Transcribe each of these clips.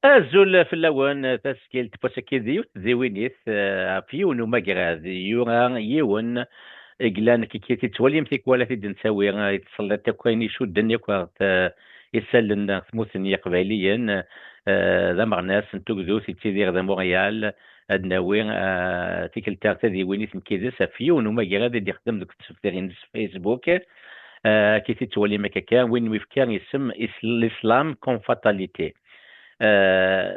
Azul fell-awen taskilt posakidiyut diwinit fiyun umagrad yura yiwen إجلان كي تتوليم تيكوالا تيد نساوي يتصلى تاكوين يشدن يكوارت يسالن ثموثن يقباليا ذا مغناس نتوكدو تيدير ذا مونريال ادناوي تيكلتا تادي ويني تمكيدس فيون وما غادا يخدم دوك التسفيرين في فيسبوك كي تتولي مكاكا وين ويفكان يسم الاسلام كون فاتاليتي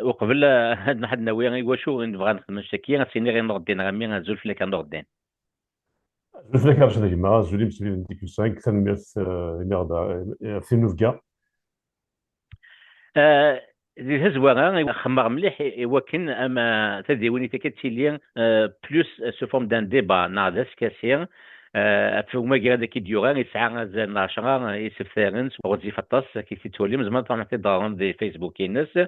وقبل هاد نحد ناوي واشو نبغى نخدم الشكيه غاسيني غير نردين غامي غنزول فيك نردين. Özlek arkadaşlarıma, Zulim Sivil Dikussan, Ksanmiyas, Nerda, Finuvga. دي تزوغا خمر مليح وكن اما تديوني تكتيليا بلوس سو فورم دان ديبا ناضس كاسير فما كي كي ديوغا يسعى زين عشرة يسفرنس وظيفة طاس كي تتولي زعما طبعا تضارن دي فيسبوك الناس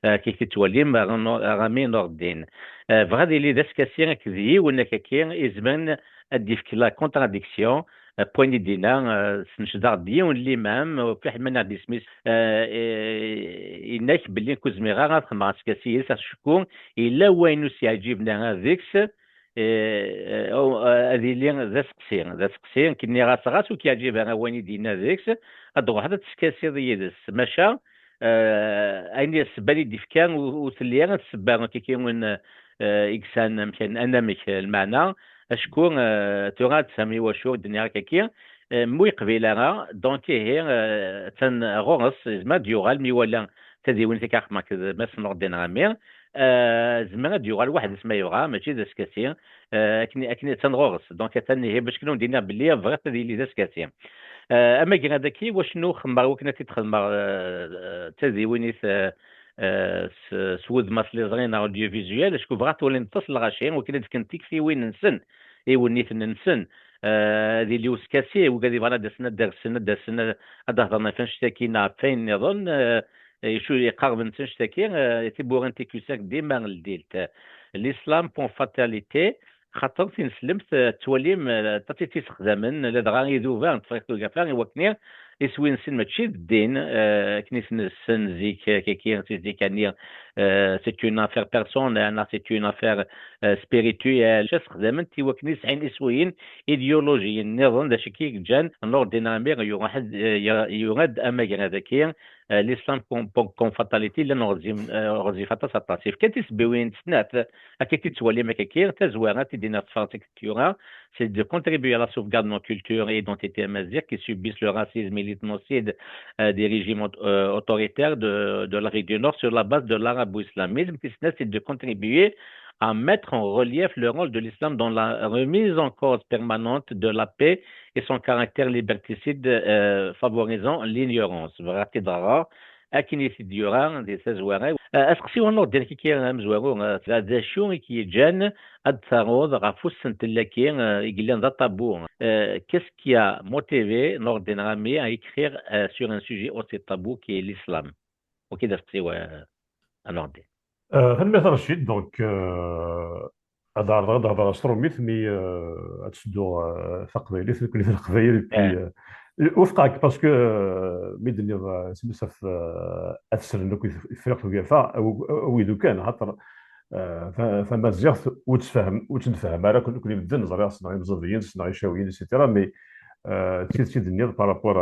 كي تتولي رامي نوردين فغادي لي داس كاسير كذي وانك كي يزمن اديفك لا كونتراديكسيون بويني دينا سنشدار ديون الامام في حد من دي سميث إنك بلي كوزميغا غنخدم سكاسية شكون إلا وين سيعجبنا هذيكس هذه اللي ذا سقسير كني غاس وكيعجبها وين يدينا ذيكس أدو هذا تسكاسي ضيدس ماشا أين السبالي ديفكان وثليان السبان كي وين إكسان مشان أنا مش المعنى أشكون تغاد سامي وشو الدنيا كي مو قبيلة دونك هي تن غورس زعما ديوغال مي ولا تديون تيكاخ ماك ماس نوردين غامير زعما ديوغال واحد اسمه يوغا ماشي ذا سكاسي كني تن غورس دونك تن هي باش كنو دينا بلي فغات تدي لي ذا سكاسي اما كي هذاكي واشنو خمر وكنا تتخمر تديوني سود ماسلي زغين اوديو فيزيوال شكون بغات ولي نتصل غاشي وكنا كنتيك في وين نسن اي ونيت ننسن ذي اللي وسكاسي وقاعد يبغى درسنا هذا هضرنا فين شتاكينا فين نظن شو يقرب نشتكي تيبوغ انت كيساك ديما الديلت الاسلام بون فاتاليتي خاطر تنسلمت توليم تاتي تستخدمن لدغا يذوبان تفرقتو كافان وكني يسوي نسن ماشي الدين كنيس نسن زيك كي زيك انير سي اون افير بيرسونيل سي اون افير سبيريتويال شاس خدمت تي وكني سعين اسويين ايديولوجي نظن دا شكي جان نور دينامير يغد اما هذاكي الاسلام كون فاتاليتي لان غزي فاتا ساتاسيف كانت بوين سنات اكيد تولي مكاكير تزوارات دينا تفارتك تيورا c'est de contribuer à la sauvegarde de nos cultures et identités amazigh qui subissent le racisme et l'ethnocide des régimes autoritaires de l'Afrique du Nord sur la base de l'arabo-islamisme. C'est de contribuer à mettre en relief le rôle de l'islam dans la remise en cause permanente de la paix et son caractère liberticide favorisant l'ignorance. أكني ديوران دي تزوار اسقسي ونور دير كي مزوارو هذا شو كي جان ادثاروض غافوس نتلاكي يقلان ذا طابو qu'est-ce qui a motivé Nordin Rami à écrire sur un sujet aussi tabou qui est l'islam وكذا سقسيو نوردين هل رشيد دونك هذا ستروميت مي تسدو تقبايلي في كل القبايل بي وفقك باسكو ميدني سمسف اثسر انك فرق في فا ويدو كان خاطر فما زيغ وتفهم على كل بدن زريع صناعي مزريين صناعي شاويين اكسيتيرا مي تي دنيا بارابور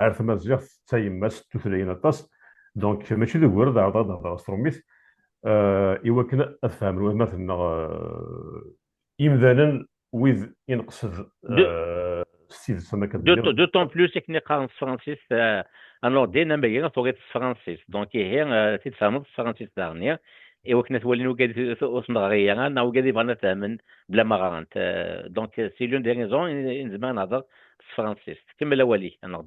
عرف ما زيغ تايماس تثلين الطاس دونك ماشي ذو ورد هذا ستروميت إوا كنا أفهم مثلا إمذانا ويذ ينقصد ستيل سما كدير d'autant plus que nous parlons français alors dès na meilleur pour être français donc hier c'est ça notre français dernier et وكنا تولينا قاعد وصنغيا انا وقاعد يبغى نتامن بلا ما غانت donc c'est l'une des raisons in زمان نهضر français كمل اولي انا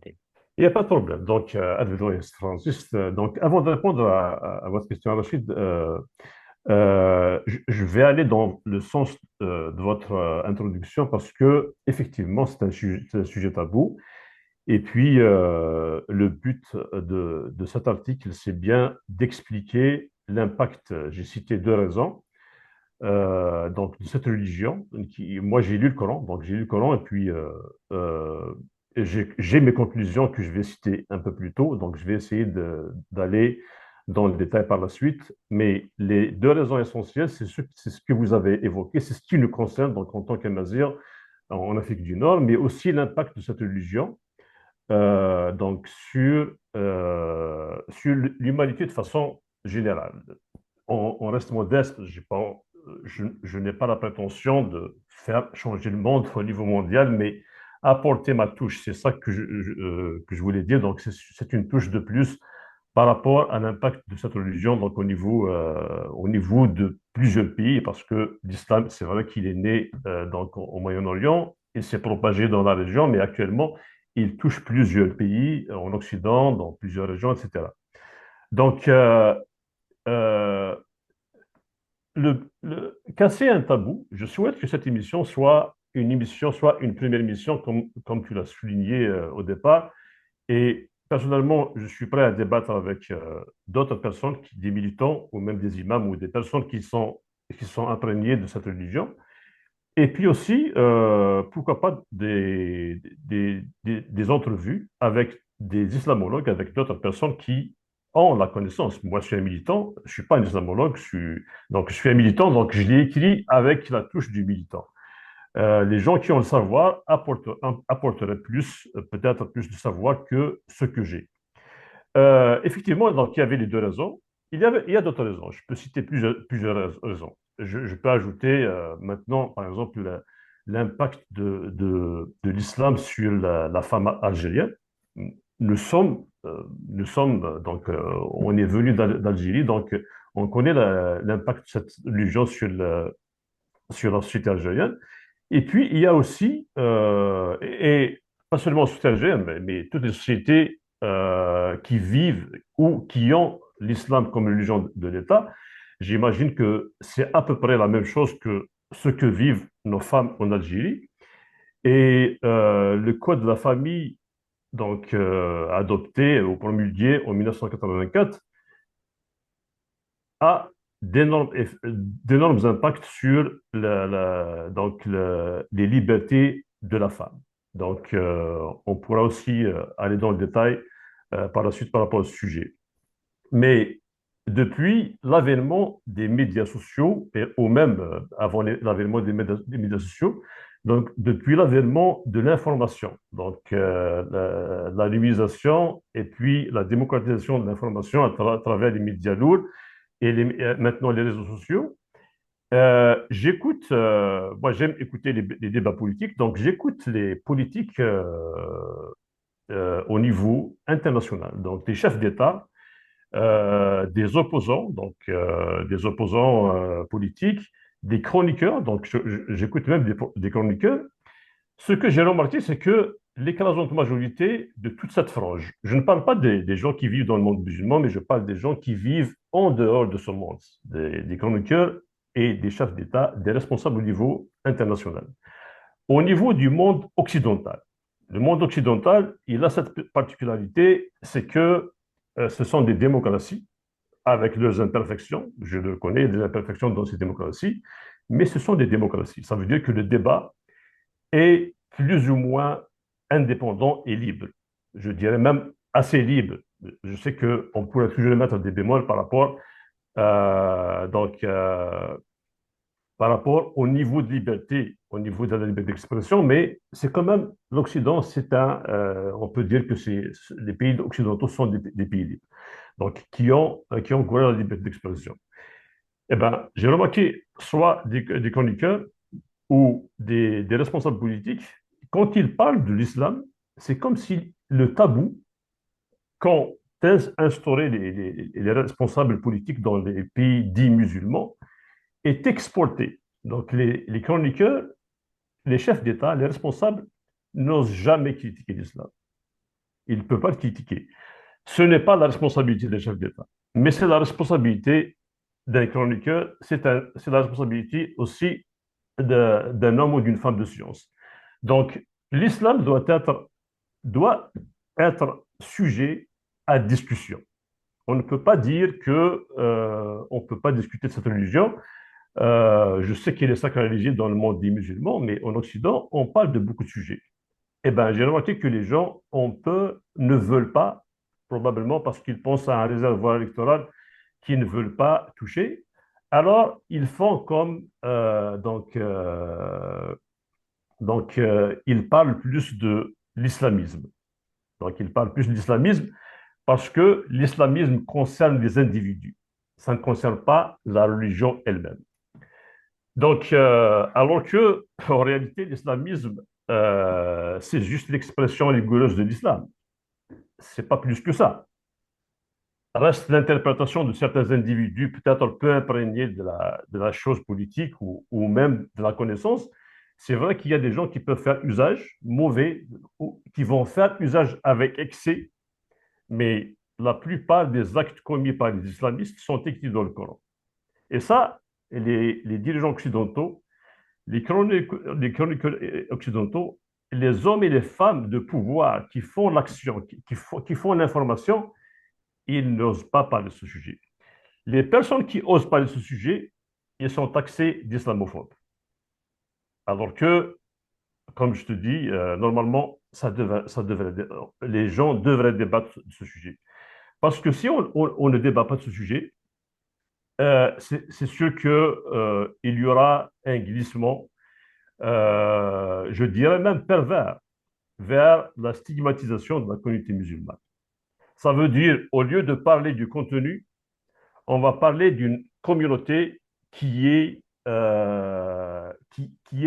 Il n'y a pas de problème. Donc, Francis, donc, avant de répondre à votre question, Rachid, je vais aller dans le sens de votre introduction parce que, effectivement, c'est un sujet tabou. Et puis, le but de cet article, c'est bien d'expliquer l'impact. J'ai cité deux raisons. Donc, de cette religion. Moi, j'ai lu le Coran. Donc, j'ai lu le Coran et puis j'ai mes conclusions que je vais citer un peu plus tôt. Donc, je vais essayer d'aller dans le détail par la suite, mais les deux raisons essentielles, c'est ce que vous avez évoqué, c'est ce qui nous concerne donc, en tant qu'Amazigh en Afrique du Nord, mais aussi l'impact de cette religion donc sur l'humanité de façon générale. On reste modeste, je n'ai pas la prétention de faire changer le monde au niveau mondial, mais apporter ma touche, c'est ça que je voulais dire. Donc, c'est une touche de plus par rapport à l'impact de cette religion donc au niveau de plusieurs pays, parce que l'islam, c'est vrai qu'il est né donc au Moyen-Orient et s'est propagé dans la région, mais actuellement, il touche plusieurs pays en Occident, dans plusieurs régions, etc. Donc, euh, casser un tabou, je souhaite que cette émission soit une émission, soit une première émission, comme tu l'as souligné au départ, et personnellement, je suis prêt à débattre avec d'autres personnes, des militants ou même des imams ou des personnes qui sont imprégnées de cette religion. Et puis aussi, pourquoi pas des entrevues avec des islamologues, avec d'autres personnes qui ont la connaissance. Moi, je suis un militant, je ne suis pas un islamologue, donc je suis un militant, donc je l'ai écrit avec la touche du militant. Les gens qui ont le savoir apporteraient plus, peut-être plus de savoir que ce que j'ai. Effectivement, donc, il y avait les deux raisons. Il y a d'autres raisons. Je peux citer plusieurs raisons. Je peux ajouter maintenant, par exemple, l'impact de l'islam sur la femme algérienne. Nous sommes donc, on est venu d'Algérie, donc on connaît l'impact de cette religion sur la société algérienne. Et puis, il y a aussi, et pas seulement la société algérienne, mais toutes les sociétés qui vivent ou qui ont l'islam comme religion de l'État, j'imagine que c'est à peu près la même chose que ce que vivent nos femmes en Algérie. Et le code de la famille, donc adopté ou promulgué en 1984, a d'énormes impacts sur donc les libertés de la femme. Donc, on pourra aussi aller dans le détail par la suite par rapport au sujet. Mais depuis l'avènement des médias sociaux, ou même avant l'avènement des médias sociaux, donc depuis l'avènement de l'information, donc la numérisation et puis la démocratisation de l'information à travers les médias lourds, et maintenant les réseaux sociaux. Moi j'aime écouter les débats politiques, donc j'écoute les politiques au niveau international, donc des chefs d'État, des opposants, donc des opposants politiques, des chroniqueurs, donc j'écoute même des chroniqueurs. Ce que j'ai remarqué, c'est que l'écrasante majorité de toute cette frange, je ne parle pas des gens qui vivent dans le monde musulman, mais je parle des gens qui vivent en dehors de ce monde, des chroniqueurs et des chefs d'État, des responsables au niveau international. Au niveau du monde occidental, le monde occidental, il a cette particularité, c'est que ce sont des démocraties avec leurs imperfections, je le connais, des imperfections dans ces démocraties, mais ce sont des démocraties. Ça veut dire que le débat est plus ou moins indépendant et libre. Je dirais même assez libre. Je sais qu'on pourrait toujours mettre des bémols donc, par rapport au niveau de liberté, au niveau de la liberté d'expression, mais c'est quand même l'Occident, on peut dire que les pays occidentaux sont des pays libres, donc qui ont couvert la liberté d'expression. Eh ben, j'ai remarqué soit des chroniqueurs ou des responsables politiques, quand ils parlent de l'islam, c'est comme si le tabou, quand instauré les responsables politiques dans les pays dits musulmans, est exporté. Donc les chroniqueurs, les chefs d'État, les responsables n'osent jamais critiquer l'islam. Ils ne peuvent pas le critiquer. Ce n'est pas la responsabilité des chefs d'État, mais c'est la responsabilité d'un chroniqueur, c'est la responsabilité aussi d'un homme ou d'une femme de science. Donc, l'islam doit être sujet à discussion. On ne peut pas dire que on ne peut pas discuter de cette religion. Je sais qu'elle est sacralisée dans le monde des musulmans, mais en Occident, on parle de beaucoup de sujets. Eh bien, j'ai remarqué que les gens, ne veulent pas, probablement parce qu'ils pensent à un réservoir électoral qui ne veulent pas toucher, alors ils font comme ils parlent plus de l'islamisme. Donc ils parlent plus de l'islamisme parce que l'islamisme concerne les individus. Ça ne concerne pas la religion elle-même. Donc, alors que, en réalité, l'islamisme, c'est juste l'expression rigoureuse de l'islam. C'est pas plus que ça. Reste l'interprétation de certains individus, peut-être un peu imprégnés de la chose politique ou même de la connaissance. C'est vrai qu'il y a des gens qui peuvent faire usage mauvais, ou qui vont faire usage avec excès, mais la plupart des actes commis par les islamistes sont écrits dans le Coran. Et ça, les dirigeants occidentaux, les chroniqueurs occidentaux, les hommes et les femmes de pouvoir qui font l'action, qui font l'information, ils n'osent pas parler de ce sujet. Les personnes qui osent parler de ce sujet, ils sont taxés d'islamophobes. Alors que, comme je te dis, normalement, les gens devraient débattre de ce sujet. Parce que si on ne débat pas de ce sujet, c'est sûr qu'il y aura un glissement, je dirais même pervers, vers la stigmatisation de la communauté musulmane. Ça veut dire, au lieu de parler du contenu, on va parler d'une communauté qui est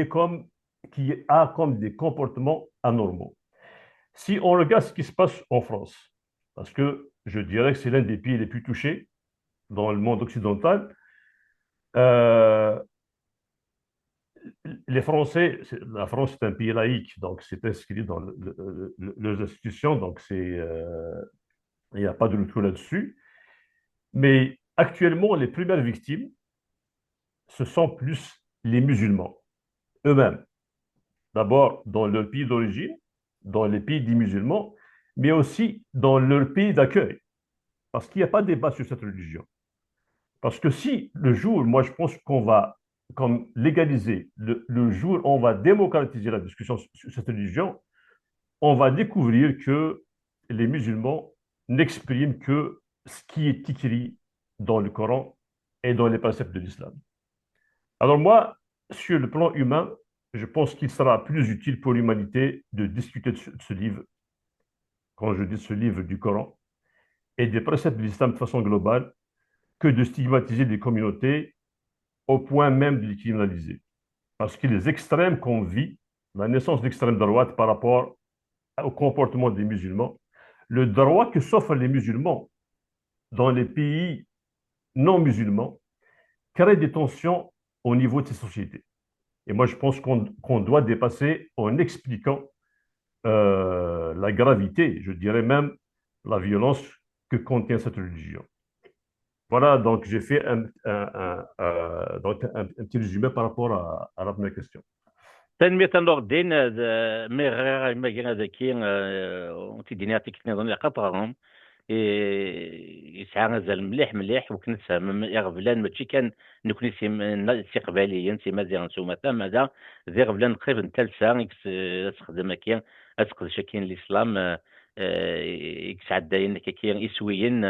comme, qui a comme des comportements anormaux. Si on regarde ce qui se passe en France, parce que je dirais que c'est l'un des pays les plus touchés dans le monde occidental, euh, les Français, la France est un pays laïque, donc c'est inscrit dans les institutions, donc il n'y a pas de retour là-dessus. Mais actuellement, les premières victimes, ce sont plus les musulmans eux-mêmes. D'abord dans leur pays d'origine, dans les pays des musulmans, mais aussi dans leur pays d'accueil. Parce qu'il n'y a pas de débat sur cette religion. Parce que si le jour, moi je pense qu'on va comme légaliser, le jour où on va démocratiser la discussion sur cette religion, on va découvrir que les musulmans n'expriment que ce qui est écrit dans le Coran et dans les préceptes de l'islam. Alors moi, sur le plan humain, je pense qu'il sera plus utile pour l'humanité de discuter de ce livre, quand je dis ce livre du Coran, et des préceptes de l'islam de façon globale, que de stigmatiser des communautés au point même de les criminaliser. Parce que les extrêmes qu'on vit, la naissance d'extrême droite par rapport au comportement des musulmans, le droit que s'offrent les musulmans dans les pays non musulmans crée des tensions au niveau de ces sociétés. Et moi, je pense qu'on doit dépasser en expliquant la gravité, je dirais même la violence que contient cette religion. Voilà, donc j'ai fait un petit résumé par rapport à la première question. تنمية النقدين مي غير ما كاين هذاكي تيديني عطيك نظن قطعهم يسعى غزال مليح مليح وكنت يغفلان ماشي كان نكوني استقباليا سي مزيان سوما ثم هذا ذي غفلان قريب ثالثة استخدم كي اسقد شاكين الاسلام يكس عداين كي يسويين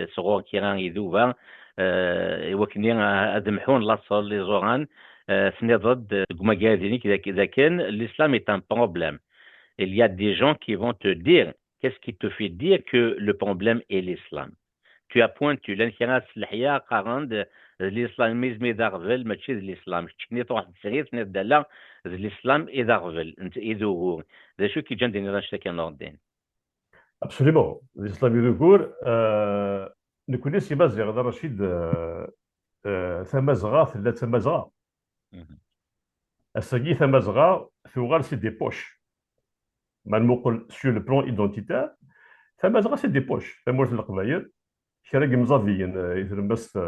صغور كي يذوبا وكني ادمحون لاصول لي زوران سني ضد كماكاديني كذا كان الاسلام est un problème. Il y a des gens qui vont te dire qu'est-ce qui te fait dire que le problème est l'islam. Tu as pointu l'انحراف الحياة قارن الاسلاميزم إذا غفل ماشي الاسلام شكني واحد الصغير نبدا لا الاسلام إذا غفل انت إذا هو ذا شو كي جان ديني راشتا كان نوردين. Absolument. L'islam يذكر نكون سي مازال هذا رشيد ثم زغا ثم زغا الساقي ثم زغا في وغار سي دي بوش ما نقول sur le plan identitaire ثم زغا سي دي بوش ثم ورث القبائل كراكي مزافيين يترمس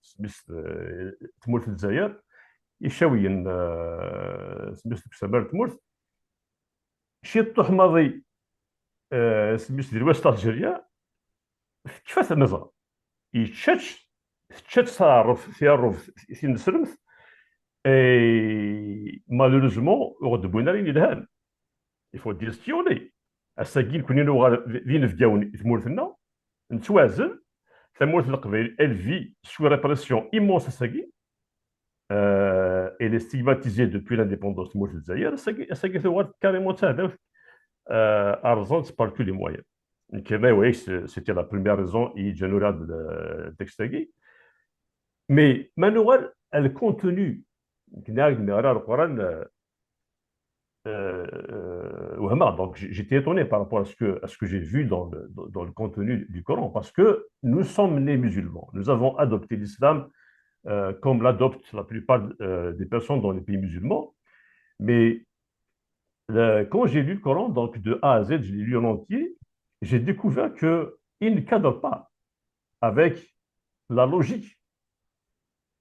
سميس تمورث الجزائر يشاويين سميس كسامر تمورث شي طوح ماضي سميس ديال وسط الجزائر كيفاش النظام يتشاتش تعرف فيها الروف في نسرمث اي مالوريزمون غد بوينا لين يدهان يفو ديستيوني الساكين كوني نو فين فكاون تمورثنا نتوازن elle vit sous répression immense à Sagui. Elle est stigmatisée depuis l'indépendance de Zaïre. Sagui est carrément arrogante par tous les moyens. Oui, c'était la première raison, il y a de Textagui. Mais Manuel, le contenu, donc j'étais étonné par rapport à ce que j'ai vu dans le contenu du Coran, parce que nous sommes nés musulmans. Nous avons adopté l'islam comme l'adoptent la plupart des personnes dans les pays musulmans. Mais quand j'ai lu le Coran, donc de A à Z, je l'ai lu en entier, j'ai découvert qu'il ne cadre pas avec la logique.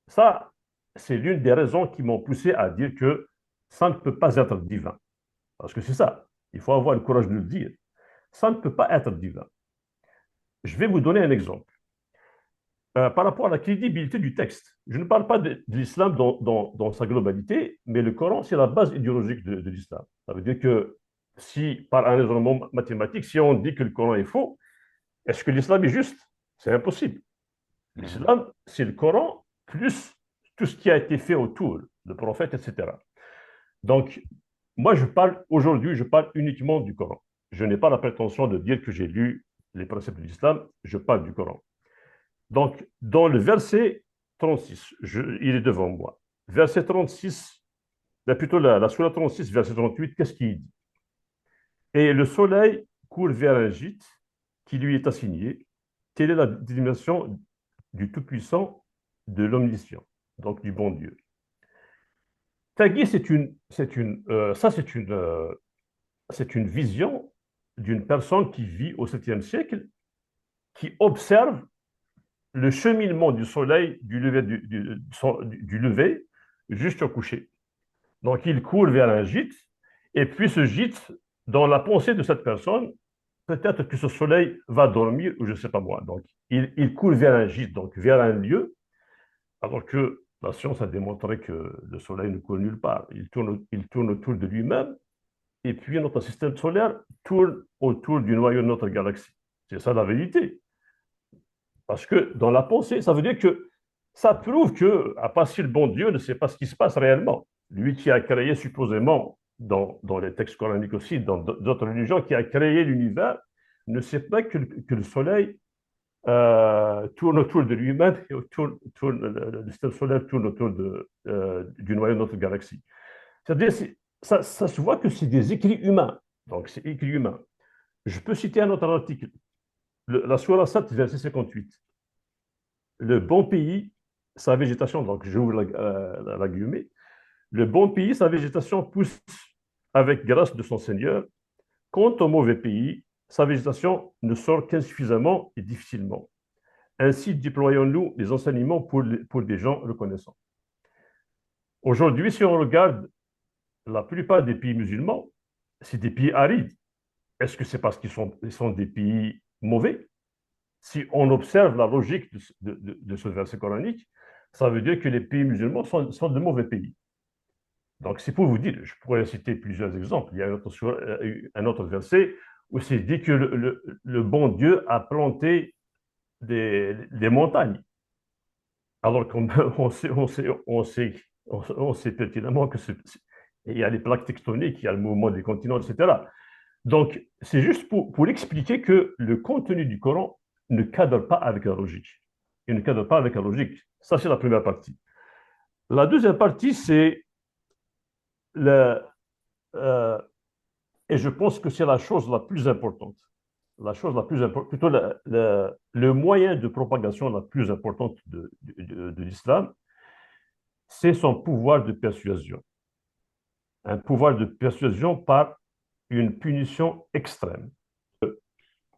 Ça, c'est l'une des raisons qui m'ont poussé à dire que ça ne peut pas être divin. Parce que c'est ça, il faut avoir le courage de le dire. Ça ne peut pas être divin. Je vais vous donner un exemple. Par rapport à la crédibilité du texte, je ne parle pas de l'islam dans sa globalité, mais le Coran, c'est la base idéologique de l'islam. Ça veut dire que si, par un raisonnement mathématique, si on dit que le Coran est faux, est-ce que l'islam est juste? C'est impossible. L'islam, c'est le Coran plus tout ce qui a été fait autour, le prophète, etc. Donc, moi, aujourd'hui, je parle uniquement du Coran. Je n'ai pas la prétention de dire que j'ai lu les préceptes de l'islam, je parle du Coran. Donc, dans le verset 36, il est devant moi. Verset 36, plutôt la sourate 36, verset 38, qu'est-ce qu'il dit? Et le soleil court vers un gîte qui lui est assigné. Telle est la dimension du Tout-Puissant, de l'Omniscient, donc du bon Dieu. Tagui, c'est une vision d'une personne qui vit au 7e siècle, qui observe le cheminement du soleil du lever jusqu'au coucher. Donc, il court vers un gîte, et puis ce gîte, dans la pensée de cette personne, peut-être que ce soleil va dormir, ou je ne sais pas moi. Donc, il court vers un gîte, donc vers un lieu, alors que la science a démontré que le soleil ne court nulle part. Il tourne autour de lui-même, et puis notre système solaire tourne autour du noyau de notre galaxie. C'est ça la vérité. Parce que dans la pensée, ça veut dire que ça prouve que, à part si le bon Dieu ne sait pas ce qui se passe réellement, lui qui a créé supposément, dans les textes coraniques aussi, dans d'autres religions, qui a créé l'univers, ne sait pas que le soleil tourne autour de lui-même et le système solaire tourne autour du noyau de notre galaxie. C'est-à-dire, ça se voit que c'est des écrits humains. Donc, c'est écrit humain. Je peux citer un autre article. La Sourate 7, verset 58. Le bon pays, sa végétation, donc j'ouvre la guillemets, le bon pays, sa végétation pousse avec grâce de son Seigneur. Quant au mauvais pays, sa végétation ne sort qu'insuffisamment et difficilement. Ainsi déployons-nous les enseignements pour des gens reconnaissants. Aujourd'hui, si on regarde la plupart des pays musulmans, c'est des pays arides. Est-ce que c'est parce qu'ils sont des pays mauvais? Si on observe la logique de ce verset coranique, ça veut dire que les pays musulmans sont de mauvais pays. Donc, c'est pour vous dire, je pourrais citer plusieurs exemples. Il y a un autre verset où c'est dit que le bon Dieu a planté des montagnes. Alors qu'on on sait pertinemment que il y a les plaques tectoniques, il y a le mouvement des continents, etc. Donc, c'est juste pour expliquer que le contenu du Coran ne cadre pas avec la logique. Il ne cadre pas avec la logique. Ça, c'est la première partie. La deuxième partie, c'est euh, et je pense que c'est la chose la plus importante. La chose la plus importante, plutôt le moyen de propagation la plus importante de l'islam, c'est son pouvoir de persuasion. Un pouvoir de persuasion par une punition extrême.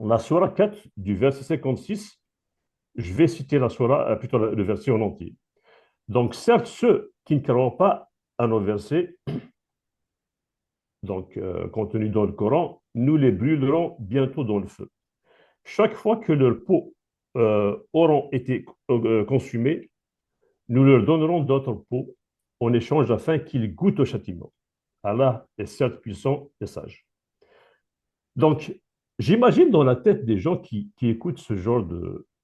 La Surah 4 du verset 56, je vais citer plutôt le verset en entier. Donc, certes, ceux qui ne croient pas à nos versets, donc contenus dans le Coran, nous les brûlerons bientôt dans le feu. Chaque fois que leurs peaux auront été consumées, nous leur donnerons d'autres peaux en échange afin qu'ils goûtent au châtiment. Allah est certes puissant et sage. Donc, j'imagine dans la tête des gens qui écoutent ce genre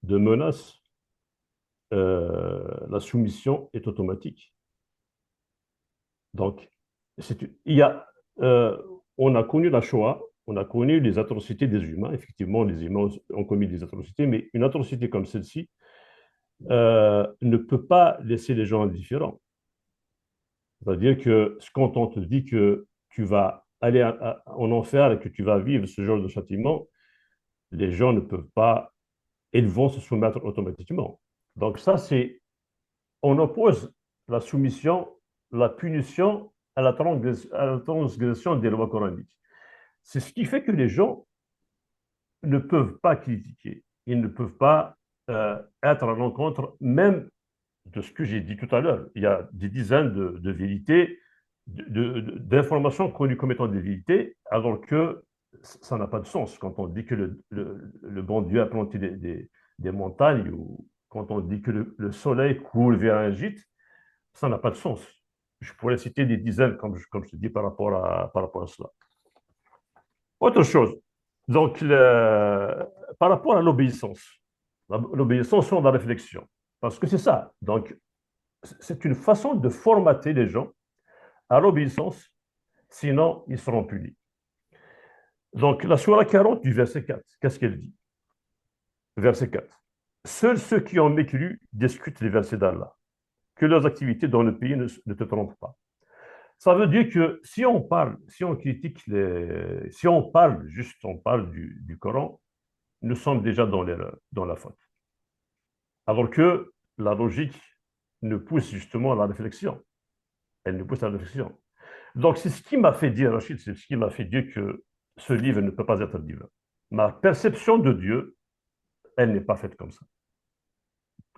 de menace, la soumission est automatique. Donc, il y a, euh, on a connu la Shoah, on a connu les atrocités des humains. Effectivement, les humains ont commis des atrocités, mais une atrocité comme celle-ci ne peut pas laisser les gens indifférents. C'est-à-dire que quand on te dit que tu vas aller en enfer et que tu vas vivre ce genre de châtiment, les gens ne peuvent pas, ils vont se soumettre automatiquement. Donc ça, on oppose la soumission, la punition à la transgression des lois coraniques. C'est ce qui fait que les gens ne peuvent pas critiquer, ils ne peuvent pas être à l'encontre même de ce que j'ai dit tout à l'heure. Il y a des dizaines de vérités, d'informations connues comme étant des vérités, alors que ça n'a pas de sens. Quand on dit que le bon Dieu a planté des montagnes, ou quand on dit que le soleil coule vers un gîte, ça n'a pas de sens. Je pourrais citer des dizaines, comme je te dis, par rapport à cela. Autre chose, donc, par rapport à l'obéissance, l'obéissance sans la réflexion, parce que c'est ça. Donc, c'est une façon de formater les gens à l'obéissance, sinon ils seront punis. Donc, la Sourate 40 du verset 4, qu'est-ce qu'elle dit? Verset 4. Seuls ceux qui ont mécru discutent les versets d'Allah, que leurs activités dans le pays ne te trompent pas. Ça veut dire que si on parle, si on critique si on parle juste, on parle du Coran, nous sommes déjà dans l'erreur, dans la faute. Alors que la logique nous pousse justement à la réflexion. Elle nous pousse à la réflexion. Donc, c'est ce qui m'a fait dire, Rachid, c'est ce qui m'a fait dire que ce livre ne peut pas être divin. Ma perception de Dieu, elle n'est pas faite comme ça.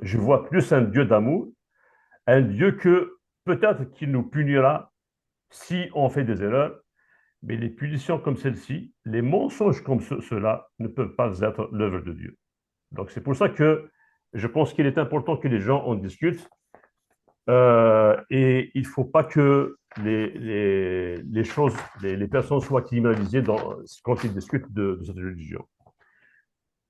Je vois plus un Dieu d'amour, un Dieu que peut-être qu'il nous punira si on fait des erreurs, mais les punitions comme celle-ci, les mensonges comme ceux-là ne peuvent pas être l'œuvre de Dieu. Donc, c'est pour ça que je pense qu'il est important que les gens en discutent. Et il ne faut pas que les choses, les personnes soient criminalisées quand ils discutent de cette religion.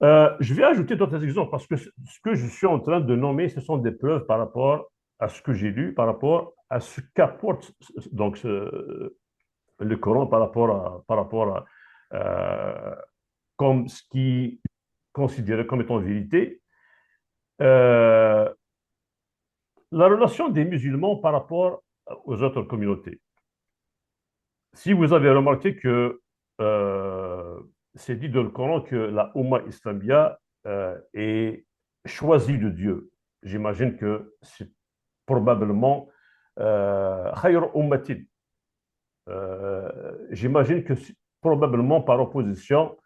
Je vais ajouter d'autres exemples parce que ce que je suis en train de nommer, ce sont des preuves par rapport à ce que j'ai lu, par rapport à ce qu'apporte donc le Coran par rapport à comme ce qui est considéré comme étant vérité. Euh, la relation des musulmans par rapport aux autres communautés. Si vous avez remarqué que c'est dit dans le Coran que la Ummah Islamia est choisie de Dieu, j'imagine que c'est probablement Khayr Ummatin. J'imagine que c'est probablement par opposition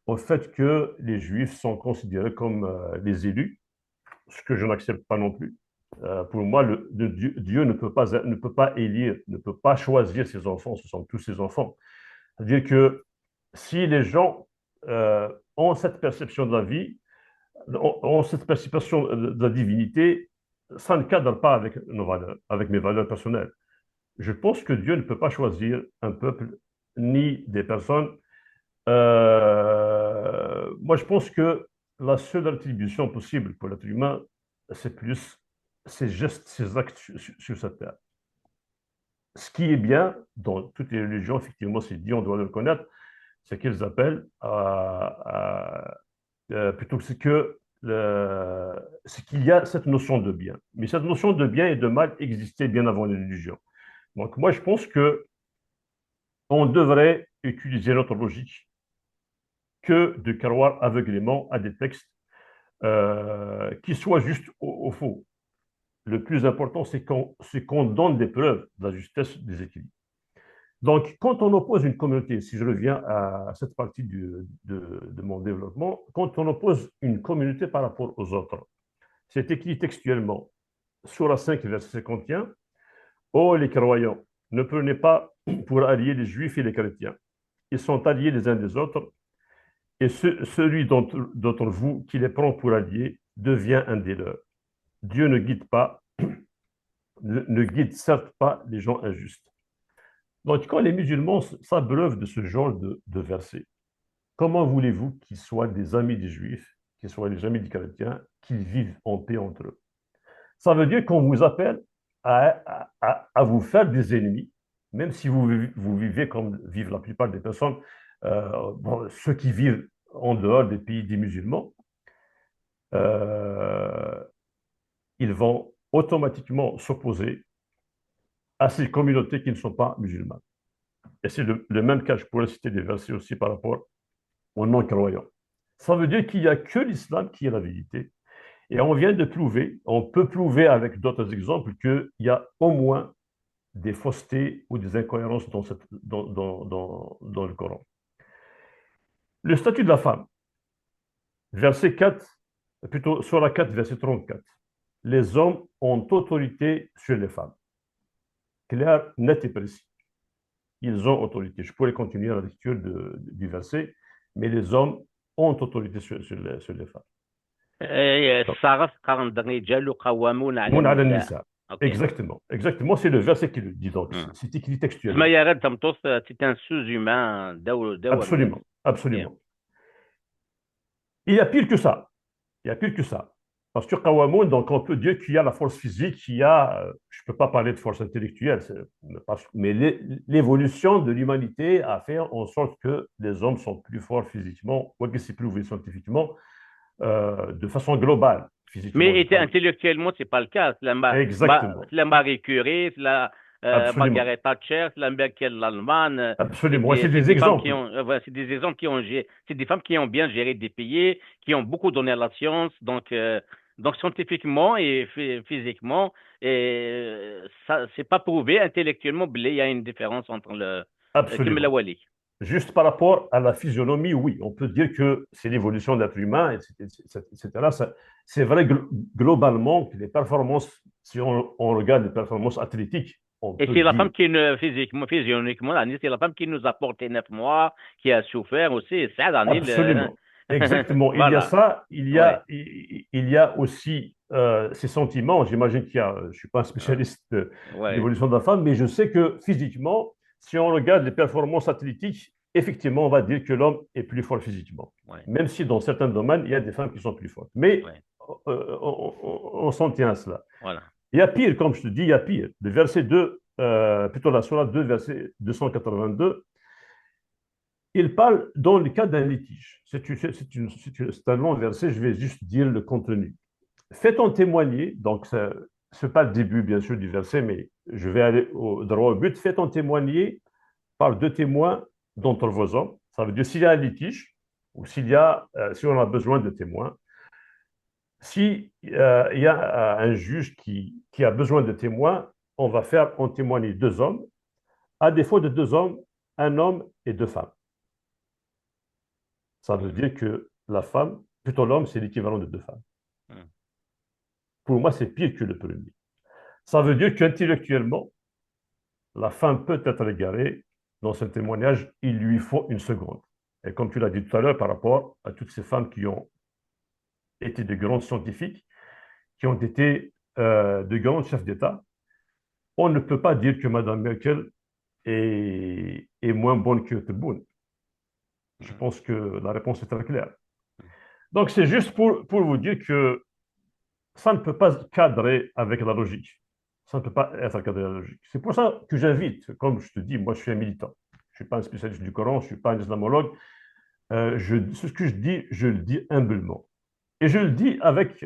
au fait que les Juifs sont considérés comme les élus, ce que je n'accepte pas non plus. Pour moi, Dieu ne peut pas élire, ne peut pas choisir ses enfants, ce sont tous ses enfants. C'est-à-dire que si les gens ont cette perception de la vie, ont cette perception de la divinité, ça ne cadre pas avec nos valeurs, avec mes valeurs personnelles. Je pense que Dieu ne peut pas choisir un peuple ni des personnes. Moi, je pense que la seule attribution possible pour l'être humain, c'est plus ses gestes, ses actes sur cette terre. Ce qui est bien dans toutes les religions, effectivement, c'est dit, on doit le reconnaître, c'est qu'ils appellent plutôt c'est qu'il y a cette notion de bien. Mais cette notion de bien et de mal existait bien avant les religions. Donc moi, je pense que on devrait utiliser notre logique que de croire aveuglément à des textes qui soient justes au faux. Le plus important, c'est qu'on donne des preuves de la justesse des équilibres. Donc, quand on oppose une communauté, si je reviens à cette partie de mon développement, quand on oppose une communauté par rapport aux autres, c'est écrit textuellement, Surah 5, verset 51, ô les croyants, ne prenez pas pour alliés les juifs et les chrétiens. Ils sont alliés les uns des autres, et celui d'entre vous qui les prend pour alliés devient un des leurs. Dieu ne guide pas, ne guide certes pas les gens injustes. Donc, quand les musulmans s'abreuvent de ce genre de versets, comment voulez-vous qu'ils soient des amis des juifs, qu'ils soient les amis des chrétiens, qu'ils vivent en paix entre eux. Ça veut dire qu'on vous appelle à vous faire des ennemis, même si vous vivez comme vivent la plupart des personnes, bon, ceux qui vivent en dehors des pays des musulmans, euh, ils vont automatiquement s'opposer à ces communautés qui ne sont pas musulmanes. Et c'est le même cas, je pourrais citer des versets aussi par rapport aux non-croyants. Ça veut dire qu'il n'y a que l'islam qui est la vérité. Et on vient de prouver, on peut prouver avec d'autres exemples qu'il y a au moins des faussetés ou des incohérences dans le Coran. Le statut de la femme, verset 4, plutôt Surah 4, verset 34. Les hommes ont autorité sur les femmes. Clair, net et précis. Ils ont autorité. Je pourrais continuer la lecture du verset, mais les hommes ont autorité sur les femmes. الصرف قرن الرجال قوامون على Moun ala النساء. nisa. اوكي. Exactement, exactement, c'est le verset qui le dit, donc مم. c'est écrit ما textuellement. يرد تمتص c'est un sous-humain دور. Absolument, اوكي. absolument. Il y a pire que ça. Il y a pire que ça. Parce que Qawamoun, donc on peut dire qu'il y a la force physique, il y a, je ne peux pas parler de force intellectuelle, mais l'évolution de l'humanité a fait en sorte que les hommes sont plus forts physiquement, ou que c'est prouvé scientifiquement, de façon globale, physiquement, Mais je parle. intellectuellement, c'est pas le cas. Exactement, C'est la Marie Curie, c'est la absolument, Margaret Thatcher, c'est la Merkel l'Allemagne. absolument. Ouais, c'est C'est des des femmes qui exemples. ont, voilà, c'est des exemples qui ont, c'est des femmes qui ont bien géré des pays, qui ont beaucoup donné à la science. Donc scientifiquement et physiquement, et ça, c'est pas prouvé intellectuellement. Il y a une différence entre le Kim Absolument. Lawali. Juste par rapport à la physionomie, oui, on peut dire que c'est l'évolution de l'être humain, etc. C'est vrai globalement que les performances, si on regarde les performances athlétiques, on Et peut c'est la dire femme qui, physiquement, physiognomiquement, c'est la femme qui nous a porté 9 mois, qui a souffert aussi. Ça, absolument, exactement. Il y a voilà. ça, Ouais, il y a aussi ces sentiments. J'imagine qu'il y a, je ne suis pas un euh, spécialiste de ouais, l'évolution de la femme, mais je sais que physiquement, si on regarde les performances athlétiques, effectivement, on va dire que l'homme est plus fort physiquement. ouais, Même si dans certains domaines, il y a des femmes qui sont plus fortes. Mais ouais. on s'en tient à cela. Voilà. Il y a pire, comme je te dis, il y a pire. Le verset 2, plutôt la Surah 2, verset 282, il parle dans le cas d'un litige. C'est un long verset, je vais juste dire le contenu. Fait-on témoigner, donc ce n'est pas le début bien sûr du verset, mais je vais aller droit au but. Fait-on témoigner par deux témoins d'entre vos hommes. Ça veut dire s'il y a un litige ou si on a besoin de témoins, si il y a un juge qui a besoin de témoins, on va faire en témoigner deux hommes. À défaut de deux hommes, un homme et deux femmes. Ça veut Mhm, dire que la femme, plutôt l'homme, c'est l'équivalent de deux femmes. mhm, Pour moi, c'est pire que le premier. Ça veut dire qu'intellectuellement, la femme peut être égarée. Dans ce témoignage, il lui faut une seconde. Et comme tu l'as dit tout à l'heure, par rapport à toutes ces femmes qui ont été de grands scientifiques, qui ont été de grands chefs d'État, on ne peut pas dire que Mme Merkel est moins bonne que Tebboune. Je mhm, pense que la réponse est très claire. Donc, c'est juste pour vous dire que ça ne peut pas cadrer avec la logique. Ça ne peut pas être cadré avec la logique. C'est pour ça que j'invite, comme je te dis, moi je suis un militant. Je ne suis pas un spécialiste du Coran, je ne suis pas un islamologue. Ce que je le dis humblement. Et je le dis avec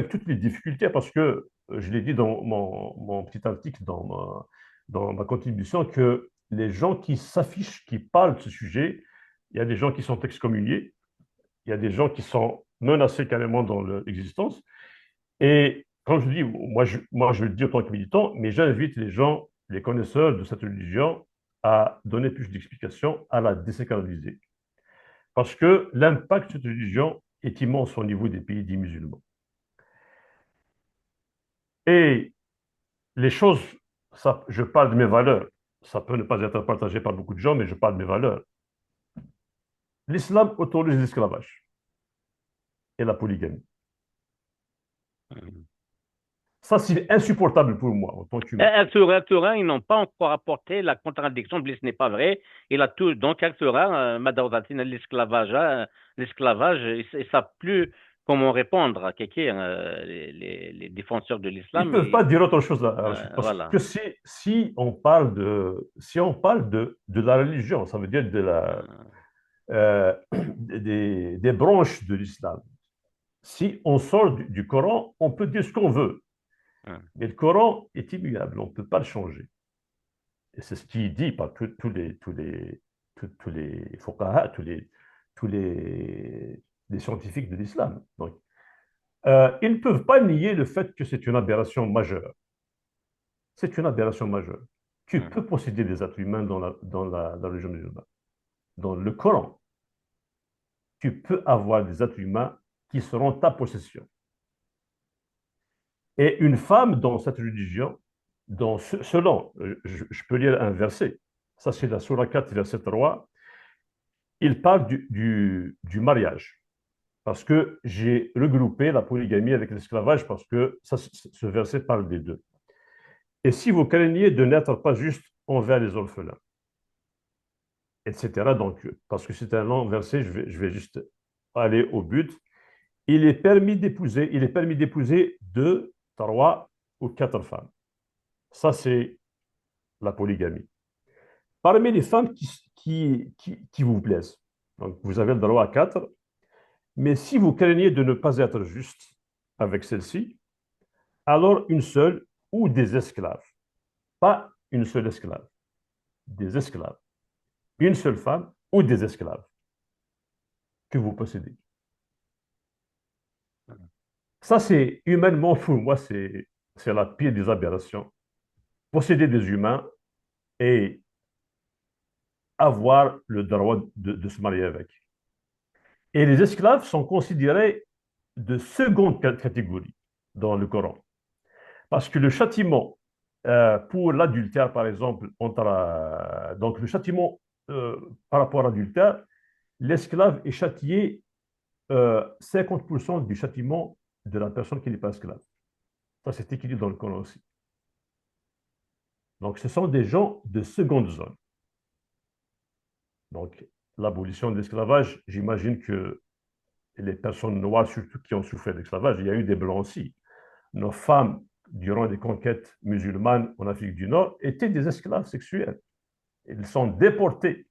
toutes les difficultés parce que je l'ai dit dans mon petit article, dans ma contribution, que les gens qui s'affichent, qui parlent de ce sujet, il y a des gens qui sont excommuniés, il y a des gens qui sont menacés carrément dans leur existence. Et quand je dis, moi je le dis en tant que militant, mais j'invite les gens, les connaisseurs de cette religion, à donner plus d'explications, à la désécraliser. Parce que l'impact de cette religion est immense au niveau des pays dits musulmans. Et les choses, ça, je parle de mes valeurs. Ça peut ne pas être partagé par beaucoup de gens, mais je parle de mes valeurs. L'islam autorise l'esclavage et la polygamie. mhm. Ça, c'est insupportable pour moi en tant qu'humain. Turin, ils n'ont pas encore apporté la contradiction, ce n'est pas vrai. Il a tout, donc, Turin, Madaudatina, l'esclavage, ils savent plus comment répondre à quelqu'un, les défenseurs de Ils l'islam. ne peuvent pas Et, dire autre chose, Rachid, parce que voilà. si on parle de la religion, ça veut dire Euh, des branches de l'islam. Si on sort du Coran, on peut dire ce qu'on veut, euh, mais le Coran est immuable, on ne peut pas le changer. Et c'est ce qui est dit par tous les fuqaha, les scientifiques de l'islam. Donc, ils ne peuvent pas nier le fait que c'est une aberration majeure. C'est une aberration majeure. Tu euh. peux posséder des êtres humains dans la religion musulmane. Dans le Coran, tu peux avoir des êtres humains qui seront ta possession. Et une femme dans cette religion, selon, je peux lire un verset, ça c'est la Surah 4, verset 3, il parle du mariage. Parce que j'ai regroupé la polygamie avec l'esclavage, parce que ce verset parle des deux. Et si vous craignez de n'être pas juste envers les orphelins, etc. Donc, parce que c'est un long verset, je vais juste aller au but. Il est permis d'épouser deux, trois ou quatre femmes. Ça, c'est la polygamie. Parmi les femmes qui vous plaisent, donc vous avez le droit à quatre, mais si vous craignez de ne pas être juste avec celle-ci, alors une seule ou des esclaves. Pas une seule esclave, des esclaves. Une seule femme ou des esclaves que vous possédez. Ça, c'est humainement, pour moi, c'est la pire des aberrations. Posséder des humains et avoir le droit de se marier avec. Et les esclaves sont considérés de seconde catégorie dans le Coran. Parce que le châtiment pour l'adultère, par exemple, donc le châtiment par rapport à l'adultère, l'esclave est châtié 50% du châtiment de la personne qui n'est pas esclave. Ça, c'est écrit dans le Coran aussi. Donc, ce sont des gens de seconde zone. Donc, l'abolition de l'esclavage, j'imagine que les personnes noires, surtout qui ont souffert d'esclavage, il y a eu des blancs aussi. Nos femmes, durant les conquêtes musulmanes en Afrique du Nord, étaient des esclaves sexuels. Ils sont déportés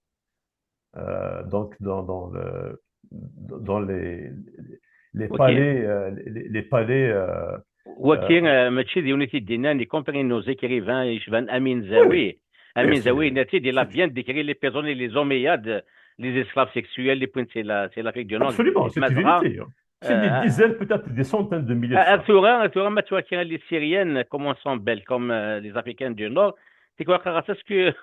donc dans les Ok. palais, les palais. وكاين ماشي ديال ونيتي دينا ني كومبرينو زيكريفان يشبان امين Oui, oui, زاوي oui, امين زاوي ناتي ديال لا بيان ديكري لي بيرسون les Omeyyades les esclaves sexuels les points c'est l'Afrique du Nord absolument, c'est une Mazra vérité, hein. C'est des dizaines, peut-être des centaines de milliers de femmes. Altura ما توكل les Syriennes comment sont belles comme les Africaines du Nord تيكون خاص que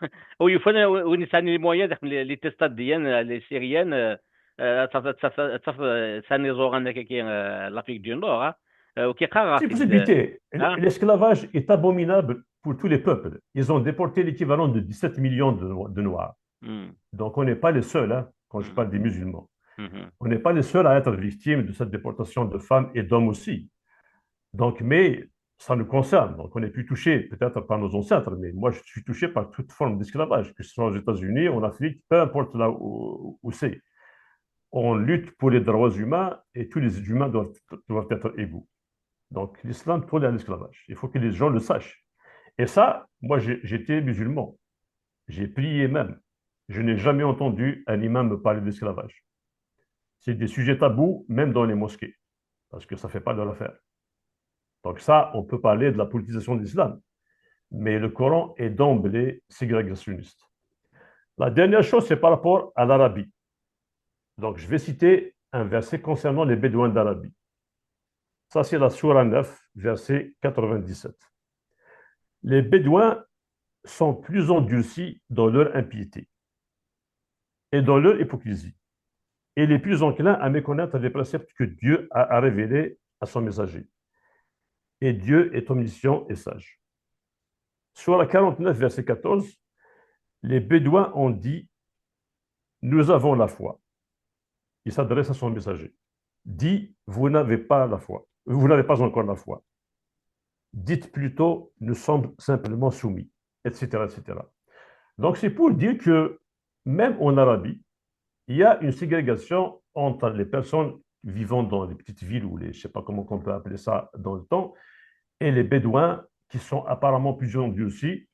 ويفون ونسان les moyens les testats ديال les Syriennes ça زوران كاين l'Afrique du Nord وكيقرا C'est une في possibilité. ها L'esclavage est abominable pour tous les peuples. Ils ont déporté l'équivalent de 17 millions de Noirs. مم. Donc, on n'est pas les seuls, hein, quand je مم. parle des musulmans. مم. On n'est pas les seuls à être victimes de cette déportation de femmes et d'hommes aussi. Donc, mais ça nous concerne. Donc, on est plus touché peut-être par nos ancêtres, mais moi, je suis touché par toute forme d'esclavage, que ce soit aux États-Unis, en Afrique, peu importe là où c'est. On lutte pour les droits humains et tous les humains doivent être égaux. Donc, l'islam tolère l'esclavage. Il faut que les gens le sachent. Et ça, moi, j'étais musulman. J'ai prié même. Je n'ai jamais entendu un imam me parler d'esclavage. C'est des sujets tabous, même dans les mosquées, parce que ça ne fait pas de l'affaire. Donc ça, on peut parler de la politisation de l'islam. Mais le Coran est d'emblée ségrégationniste. La dernière chose, c'est par rapport à l'Arabie. Donc, je vais citer un verset concernant les Bédouins d'Arabie. Ça, c'est la Sourate 9, verset 97. Les Bédouins sont plus endurcis dans leur impiété et dans leur hypocrisie, et les plus enclins à méconnaître les préceptes que Dieu a révélés à son messager. Et Dieu est omniscient et sage. Sur la 49, verset 14, les Bédouins ont dit, nous avons la foi. Il s'adresse à son messager. Dit, vous n'avez pas la foi. Vous n'avez pas encore la foi. dites plutôt nous sommes simplement soumis, etc., etc. Donc c'est pour dire que même en Arabie, il y a une ségrégation entre les personnes vivant dans les petites villes ou les, je ne sais pas comment on peut appeler ça dans le temps, et les Bédouins qui sont apparemment plus endurcis,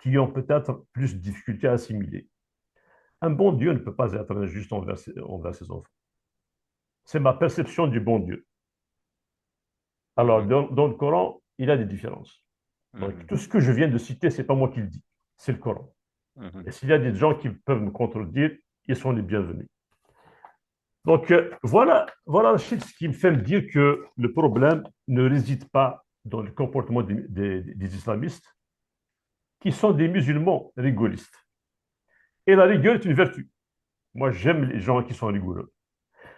qui ont peut-être plus de difficultés à assimiler. Un bon Dieu ne peut pas être injuste envers ses enfants. C'est ma perception du bon Dieu. Alors, Mhm. dans le Coran, il y a des différences. Donc, Mhm. tout ce que je viens de citer, ce n'est pas moi qui le dis, c'est le Coran. Mhm. Et s'il y a des gens qui peuvent me contredire, ils sont les bienvenus. Donc, voilà ce qui me fait me dire que le problème ne réside pas dans le comportement des islamistes, qui sont des musulmans rigoristes. Et la rigueur est une vertu. Moi, j'aime les gens qui sont rigoureux.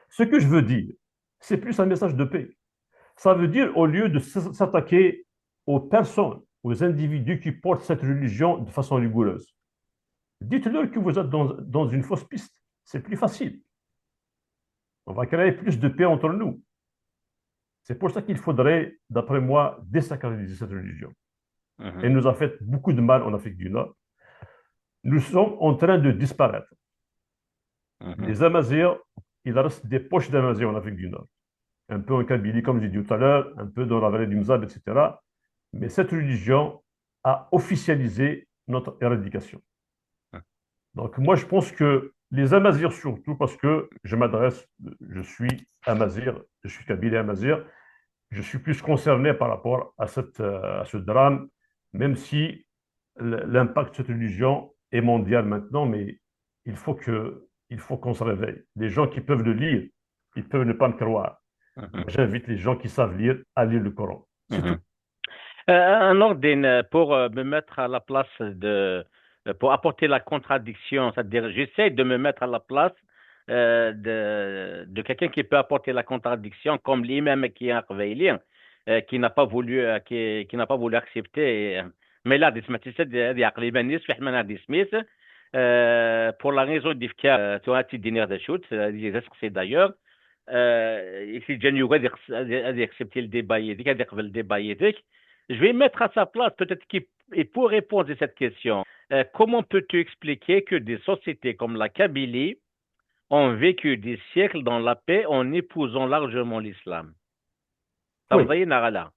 Ce que je veux dire, c'est plus un message de paix. Ça veut dire, au lieu de s'attaquer aux personnes, aux individus qui portent cette religion de façon rigoureuse, dites-leur que vous êtes dans une fausse piste. C'est plus facile. On va créer plus de paix entre nous. C'est pour ça qu'il faudrait, d'après moi, désacraliser cette religion. Elle Mhm. nous a fait beaucoup de mal en Afrique du Nord. Nous sommes en train de disparaître. Mhm. Les Amazirs, il reste des poches d'Amazirs en Afrique du Nord. Un peu en Kabylie, comme j'ai dit tout à l'heure, un peu dans la vallée du Mzab, etc. Mais cette religion a officialisé notre éradication. Donc moi, je pense que les Amazirs surtout, parce que je suis Amazir, je suis Kabyle et Amazir, je suis plus concerné par rapport à ce drame, même si l'impact de cette religion est mondial maintenant, mais il faut qu'on se réveille. Les gens qui peuvent le lire, ils peuvent ne pas me croire. Mhm. Moi, j'invite les gens qui savent lire à lire le Coran. C'est tout. Mhm. Un ordre pour me mettre à la place pour apporter la contradiction, c'est-à-dire j'essaie de me mettre à la place de quelqu'un qui peut apporter la contradiction, comme l'imam qui est Arveilien, qui n'a pas voulu accepter. Mais là, pour la raison d'Ifka, tu as dit d'ailleurs, ici, Jenny a accepté le débat, le débat. Je vais mettre à sa place, peut-être qu'il et pour répondre à cette question. Comment peux-tu expliquer que des sociétés comme la Kabylie ont vécu des siècles dans la paix en épousant largement l'islam? Ça vous Oui, voyez, Narala?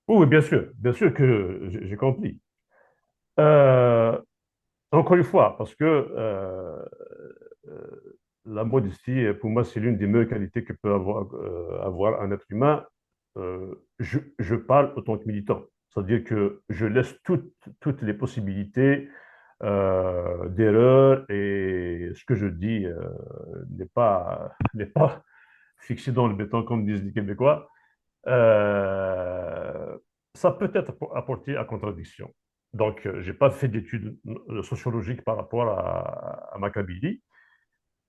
oui, bien sûr que j'ai compris. Euh, Encore une fois, parce que la modestie, pour moi, c'est l'une des meilleures qualités que peut avoir un être humain. Je parle autant que militant. C'est-à-dire que je laisse toutes les possibilités d'erreur et ce que je dis n'est pas fixé dans le béton, comme disent les Québécois. Euh, Ça peut être apporté à contradiction. Donc, je n'ai pas fait d'études sociologiques par rapport à ma Kabylie,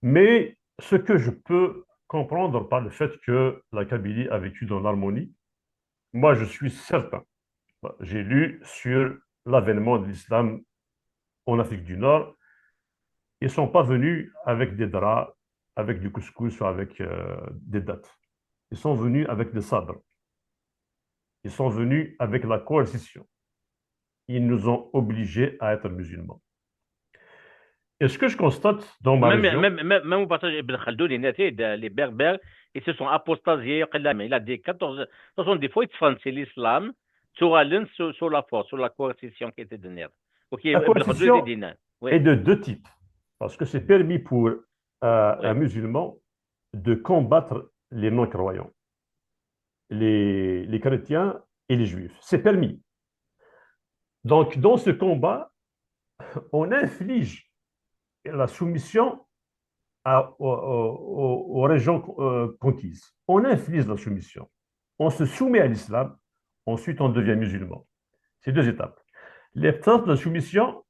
mais ce que je peux comprendre par le fait que la Kabylie a vécu dans l'harmonie, moi, je suis certain. J'ai lu sur l'avènement de l'islam en Afrique du Nord. Ils ne sont pas venus avec des draps, avec du couscous ou avec des dattes. Ils sont venus avec des sabres. Ils sont venus avec la coercition. Ils nous ont obligés à être musulmans. Et ce que je constate dans ma région, Même au passage, Ibn Khaldoun, les Berbères, ils se sont apostasiés. Il a dit 14, de toute façon, des fois, c'est l'islam sur la force, sur la coercition qui était donnée. Ok, la Ibn Khaldoun, il coercition dit non. Oui, est de deux types, parce que c'est permis pour un oui. musulman de combattre les non-croyants, les chrétiens et les juifs. C'est permis. Donc, dans ce combat, on inflige la soumission aux régions conquises. On inflige la soumission. On se soumet à l'islam, ensuite on devient musulman. C'est deux étapes. L'étape de la soumission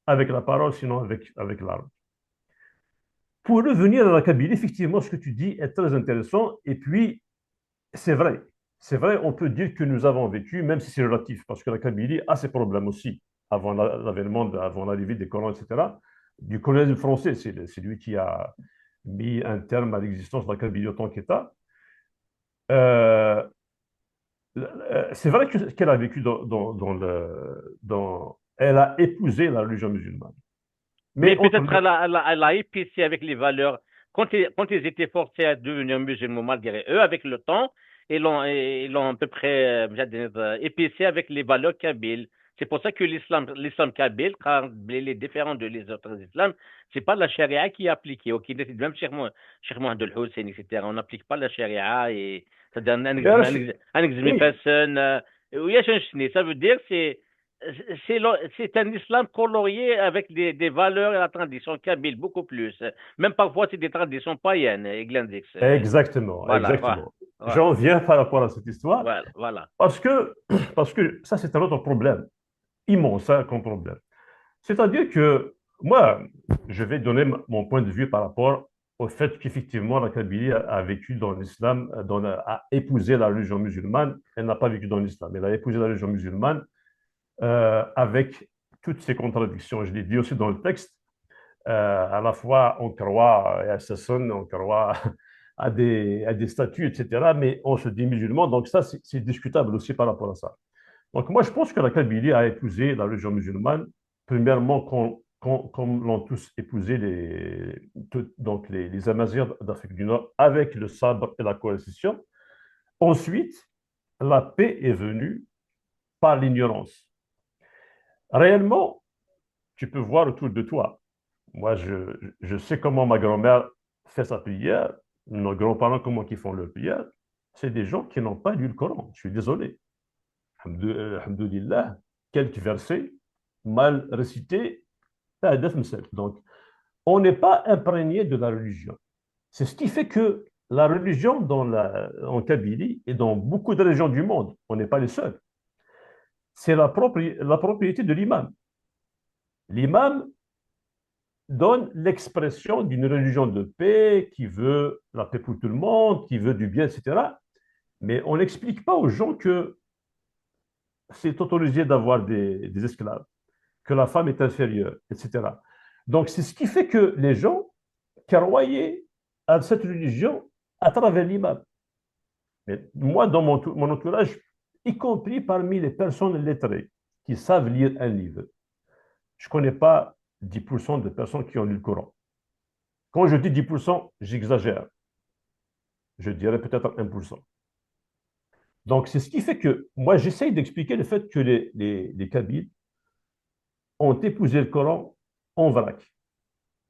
avec la parole, sinon avec l'arme. Pour revenir à la Kabylie, effectivement, ce que tu dis est très intéressant. Et puis, c'est vrai. C'est vrai, on peut dire que nous avons vécu, même si c'est relatif, parce que la Kabylie a ses problèmes aussi, avant l'avènement, avant l'arrivée des colons, etc. Du colonialisme français, c'est lui qui a mis un terme à l'existence de la Kabylie en tant qu'État. Euh, C'est vrai qu'elle a vécu elle a épousé la religion musulmane. Mais Mais entre peut-être elle a épicé avec les valeurs. Quand ils étaient forcés à devenir musulmans malgré eux, avec le temps, ils l'ont à peu près épicé avec les valeurs kabyles. C'est pour ça que l'islam kabyle, quand il est différent de les autres islams, c'est pas la charia qui est appliquée. Ok, même Cheikh Mohamed Al-Hussein, etc. On n'applique pas la charia et c'est-à-dire un examen oui, personne. Ça veut dire c'est un islam colorié avec des valeurs et la tradition kabyle, beaucoup plus. Même parfois, c'est des traditions païennes, Iglandix. exactement, Voilà, voilà, exactement. voilà, J'en viens par rapport à cette histoire voilà, voilà. parce que, parce que ça, c'est un autre problème, immense hein, comme problème. C'est-à-dire que moi, je vais donner mon point de vue par rapport au fait qu'effectivement, la Kabylie a vécu dans l'islam, a épousé la religion musulmane. Elle n'a pas vécu dans l'islam, elle a épousé la religion musulmane avec toutes ces contradictions. Je l'ai dit aussi dans le texte. À la fois, on croit à Sassone, on croit à des statues, etc. Mais on se dit musulman, donc ça, c'est discutable aussi par rapport à ça. Donc moi, je pense que la Kabylie a épousé la religion musulmane, premièrement, comme l'ont tous épousé donc les Amazirs d'Afrique du Nord avec le sabre et la coercition. Ensuite, la paix est venue par l'ignorance. Réellement, tu peux voir autour de toi. Moi, je sais comment ma grand-mère fait sa prière, nos grands-parents, comment ils font leur prière. C'est des gens qui n'ont pas lu le Coran. Je suis désolé. Alhamdulillah, quelques versets mal récités. Donc, on n'est pas imprégné de la religion. C'est ce qui fait que la religion en Kabylie et dans beaucoup de régions du monde, on n'est pas les seuls, c'est la propriété de l'imam. L'imam donne l'expression d'une religion de paix qui veut la paix pour tout le monde, qui veut du bien, etc. Mais on n'explique pas aux gens que c'est autorisé d'avoir des esclaves, que la femme est inférieure, etc. Donc c'est ce qui fait que les gens croyaient à cette religion à travers l'imam. Mais moi, dans mon entourage, y compris parmi les personnes lettrées qui savent lire un livre, je ne connais pas 10% de personnes qui ont lu le Coran. Quand je dis 10%, j'exagère. Je dirais peut-être 1%. Donc, c'est ce qui fait que moi, j'essaye d'expliquer le fait que les Kabyles ont épousé le Coran en vrac,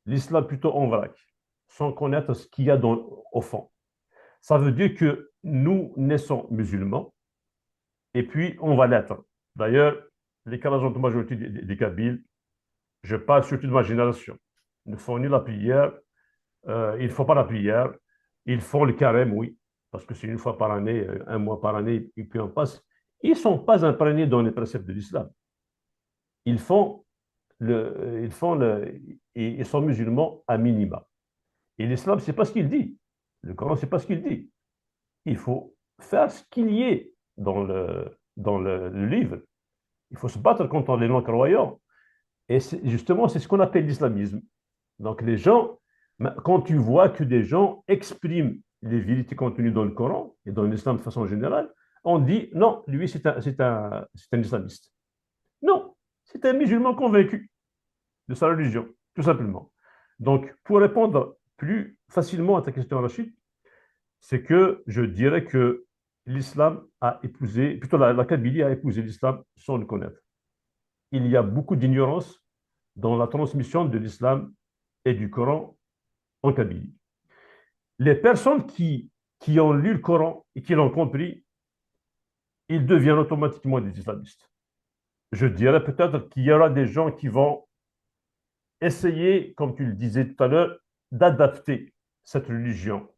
l'islam plutôt en vrac, sans connaître ce qu'il y a au fond. Ça veut dire que nous naissons musulmans et puis on va l'être. D'ailleurs, l'écrasante majorité des Kabyles, je parle surtout de ma génération, ne font ni la prière, ils ne font pas la prière, ils font le carême, oui, parce que c'est une fois par année, un mois par année, et puis on passe. Ils ne sont pas imprégnés dans les préceptes de l'islam. Ils font ils font ils sont musulmans à minima. Et l'islam, c'est pas ce qu'il dit. Le Coran, c'est pas ce qu'il dit. Il faut faire ce qu'il y est dans le livre. Il faut se battre contre les non-croyants. Et justement, c'est ce qu'on appelle l'islamisme. Donc, les gens, quand tu vois que des gens expriment les vérités contenues dans le Coran et dans l'islam de façon générale, on dit non, lui, c'est un islamiste. Non, c'est un musulman convaincu de sa religion, tout simplement. Donc, pour répondre plus facilement à ta question, Rachid, c'est que je dirais que l'islam a épousé, plutôt la Kabylie a épousé l'islam sans le connaître. Il y a beaucoup d'ignorance dans la transmission de l'islam et du Coran en Kabylie. Les personnes qui ont lu le Coran et qui l'ont compris, ils deviennent automatiquement des islamistes. Je dirais peut-être qu'il y aura des gens qui vont essayer, comme tu le disais tout à l'heure, d'adapter cette religion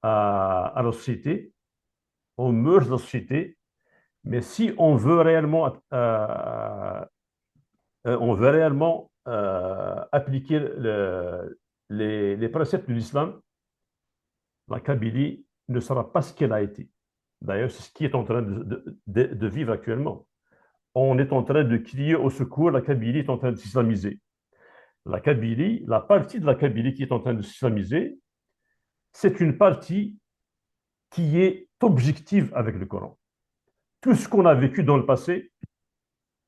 à la société, aux mœurs de la société. Mais si on veut réellement appliquer les préceptes de l'islam, la Kabylie ne sera pas ce qu'elle a été. D'ailleurs, c'est ce qui est en train de vivre actuellement. On est en train de crier au secours, la Kabylie est en train de s'islamiser. La Kabylie, la partie de la Kabylie qui est en train de s'islamiser, c'est une partie qui est objective avec le Coran. tout ce qu'on a vécu dans le passé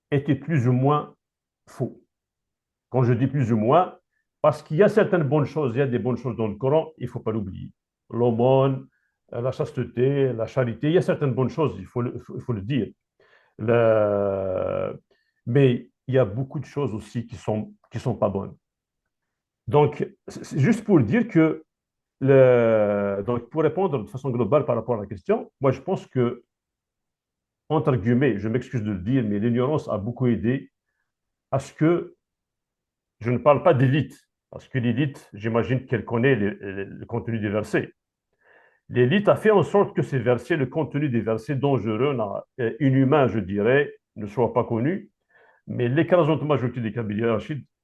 était plus ou moins faux. Quand je dis plus ou moins, parce qu'il y a certaines bonnes choses, il y a des bonnes choses dans le Coran, il ne faut pas l'oublier. L'aumône, la chasteté, la charité, il y a certaines bonnes choses, il faut le dire. Le- Mais il y a beaucoup de choses aussi qui sont pas bonnes. Donc, c'est juste pour dire que, donc, pour répondre de façon globale par rapport à la question, moi, je pense que, entre guillemets, je m'excuse de le dire, mais l'ignorance a beaucoup aidé à ce que je ne parle pas d'élite, parce que l'élite, j'imagine qu'elle connaît le contenu des versets. L'élite a fait en sorte que ces versets, le contenu des versets dangereux, inhumains, je dirais, ne soient pas connus, mais l'écrasante majorité des Kabyles,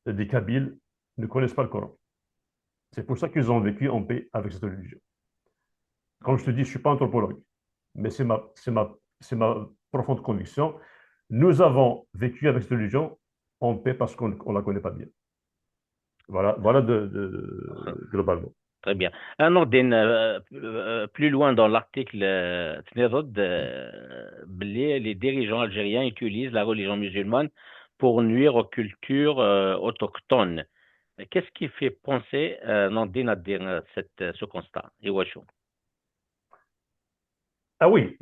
des Kabyles ne connaissent pas le Coran. C'est pour ça qu'ils ont vécu en paix avec cette religion. Comme je te dis, je ne suis pas anthropologue, mais c'est ma profonde conviction. Nous avons vécu avec cette religion en paix parce qu'on ne la connaît pas bien. Voilà globalement. Très bien. نوضين plus loin dans l'article تنرد les dirigeants algériens utilisent la religion musulmane pour nuire aux cultures autochtones. Qu'est-ce qui fait penser نوضين à dire ce constat? Et ouais, chaud. Ah oui,